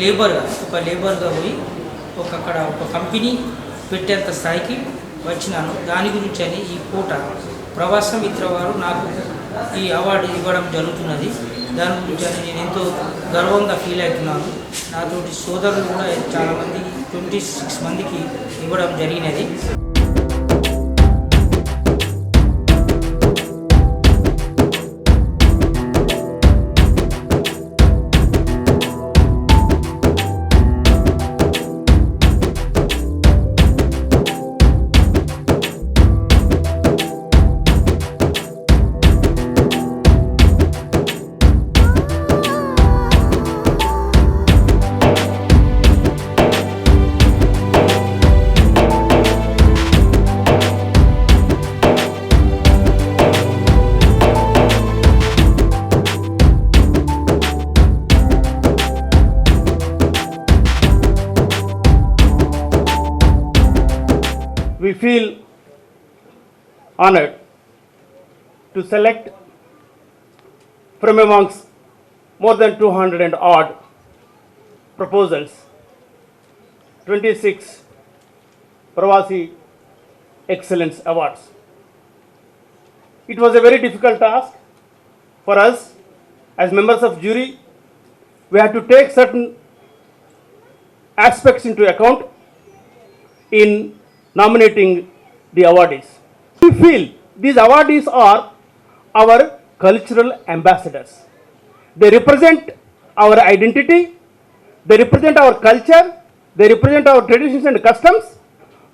లేబర్గా పోయి అక్కడ ఒక కంపెనీ పెట్టేంత స్థాయికి వచ్చినాను. దాని గురించి అని ఈ పూట ప్రవాస మిత్ర వారు నాకు ఈ అవార్డు ఇవ్వడం జరుగుతున్నది. దాని గురించి అని నేను ఎంతో గర్వంగా ఫీల్ అవుతున్నాను. నాతోటి సోదరులు కూడా చాలామంది 26 మందికి ఇవ్వడం జరిగినది. We feel honored to select from amongst more than 200 and odd proposals 26 Pravasi Excellence Awards. It was a very difficult task for us as members of jury. We had to take certain aspects into account in nominating the awardees. We feel these awardees are our cultural ambassadors. They represent our identity, they represent our culture, they represent our traditions and customs.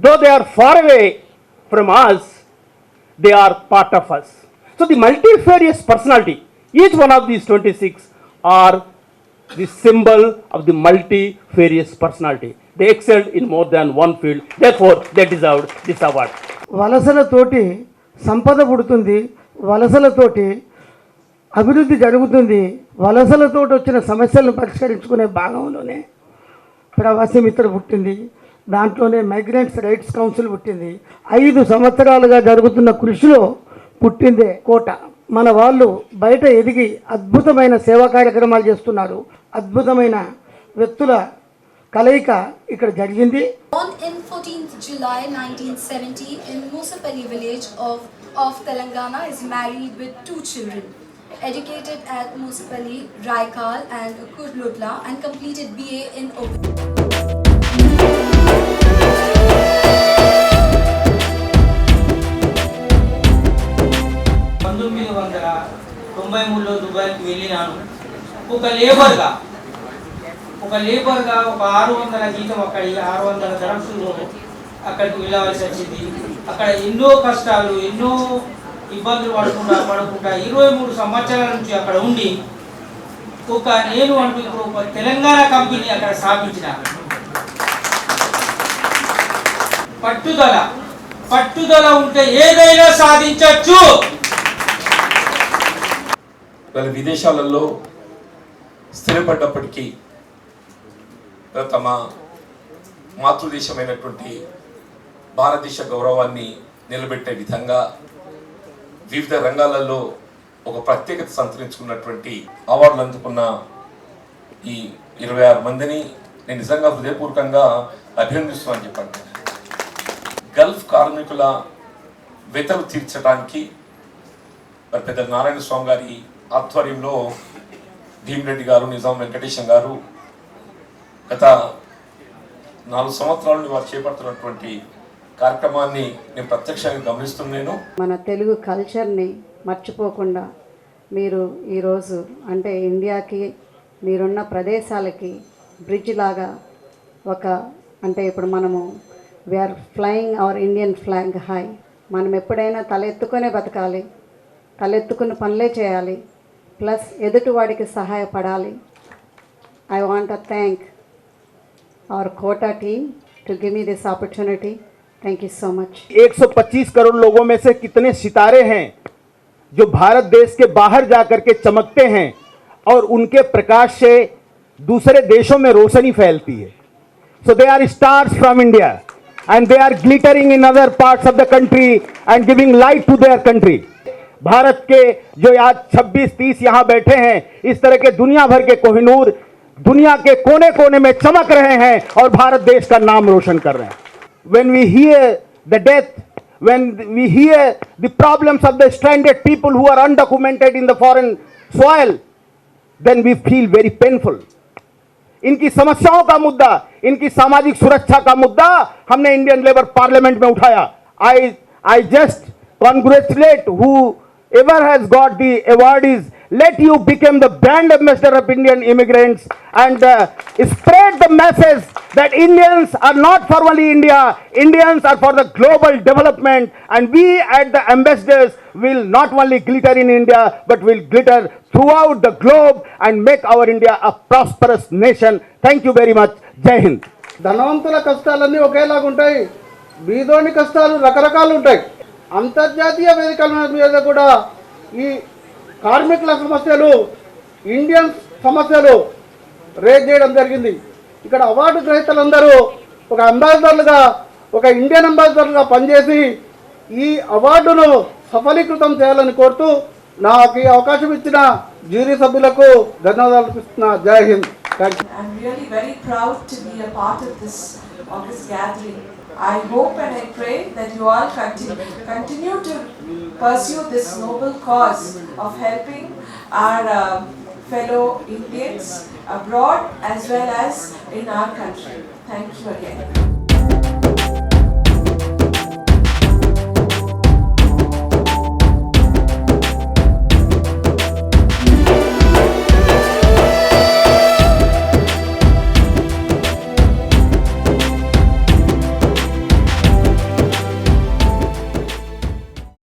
Though they are far away from us, they are part of us. So the multifarious personality, each one of these 26 are the symbol of the multifarious personality. They excelled in more than one field, therefore they deserved this award. వలసలతోటి సంపద పుడుతుంది, వలసలతోటి అభివృద్ధి జరుగుతుంది. వలసలతోటి వచ్చిన సమస్యలను పరిష్కరించుకునే భాగంలోనే ప్రవాసీ మిత్ర పుట్టింది. దాంట్లోనే migrants rights council పుట్టింది. 5 సంవత్సరాలుగా జరుగుతున్న కృషిలో పుట్టిందే కోట. మన వాళ్ళు బయట ఎదిగి అద్భుతమైన సేవా కార్యక్రమాలు చేస్తున్నారు. అద్భుతమైన వ్యక్తుల కలయిక ఇక్కడ జరిగింది. Born in 14th July 1970 in Musapalli village of Telangana, is married with 2 children. Educated at Musapalli, Raikal and Kurlutla and completed BA in Open. 1993లో దుబాయ్కి వెళ్ళినాను. ఒక లేబర్గా ఒక 600 జీతం అక్కడ 600 ధరమ్స్లో అక్కడికి వెళ్ళవలసి వచ్చింది. అక్కడ ఎన్నో కష్టాలు, ఎన్నో ఇబ్బందులు పడకుండా 23 సంవత్సరాల నుంచి అక్కడ ఉండి నేను అంటూ ఇప్పుడు ఒక తెలంగాణ కంపెనీ అక్కడ స్థాపించిన. పట్టుదల ఉంటే ఏదైనా సాధించవచ్చు. వాళ్ళ విదేశాలలో స్థిరపడ్డప్పటికీ తమ మాతృదేశమైనటువంటి భారతదేశ గౌరవాన్ని నిలబెట్టే విధంగా వివిధ రంగాలలో ఒక ప్రత్యేకత సంతరించుకున్నటువంటి అవార్డులు అందుకున్న ఈ 26 మందిని నేను నిజంగా హృదయపూర్వకంగా అభినందిస్తున్నాను చెప్పండి. గల్ఫ్ కార్మికుల వేతలు తీర్చడానికి మరి పెద్ద నారాయణ స్వామి గారి ఆధ్వర్యంలో భీమిరెడ్డి గారు, నిజాం వెంకటేశం గారు గత 4 సంవత్సరాల నుండి వారు చేపడుతున్నటువంటి కార్యక్రమాన్ని నేను ప్రత్యక్షంగా గమనిస్తున్నాను. మన తెలుగు కల్చర్ని మర్చిపోకుండా మీరు ఈరోజు అంటే ఇండియాకి మీరున్న ప్రదేశాలకి బ్రిడ్జ్ లాగా అంటే ఇప్పుడు మనము we are flying our Indian flag high. మనం ఎప్పుడైనా తలెత్తుకునే బతకాలి, తలెత్తుకున్న పనులే చేయాలి, ప్లస్ ఎదుటివాడికి సహాయపడాలి. I want to thank our Kota team to give me this opportunity. Thank you so much. 125 crore लोगों में से कितने सितारे हैं जो भारत देश के बाहर जाकर के चमकते हैं और उनके प्रकाश से दूसरे देशों में रोशनी फैलती है. So they are stars from India and they are glittering in other parts of the country and giving light to their country. Bharat के जो आज 26-30 यहाँ बैठे हैं, इस तरह के दुनिया भर के कोहिनूर दुनिया के कोने कोने में चमक रहे हैं और भारत देश का नाम रोशन कर रहे हैं. When we hear the death, when we hear the problems of the stranded people who are undocumented in the foreign soil, then we feel very painful. इनकी समस्याओं का मुद्दा, इनकी सामाजिक सुरक्षा का मुद्दा हमने इंडियन लेबर पार्लियामेंट में उठाया. I just congratulate whoever has got the awardees. Let you become the brand ambassador of Indian immigrants and spread the message that Indians are not for only India, Indians are for the global development, and we at the ambassadors will not only glitter in India but will glitter throughout the globe and make our India a prosperous nation. Thank you very much. Jai Hind. ధనవంతుల కష్టాలన్నీ ఒకేలాగా ఉంటాయి, బీదోని కష్టాలు రకరకాలు ఉంటాయి. అంతర్జాతీయ వేదికల మీద కూడా ఈ కార్మికుల సమస్యలు, ఇండియన్ సమస్యలు రేజ్ చేయడం జరిగింది. ఇక్కడ అవార్డు గ్రహీతలందరూ ఒక అంబాసిడర్లుగా, ఒక ఇండియన్ అంబాసిడర్లుగా పనిచేసి ఈ అవార్డును సఫలీకృతం చేయాలని కోరుతూ నాకు ఈ అవకాశం ఇచ్చిన జ్యూరీ సభ్యులకు ధన్యవాదాలు అర్పిస్తున్నా. జై Hind. Thank you. I'm really very proud to be a part of this August gathering. I hope and I pray that you all continue to pursue this noble cause of helping our fellow Indians abroad as well as in our country. Thank you again.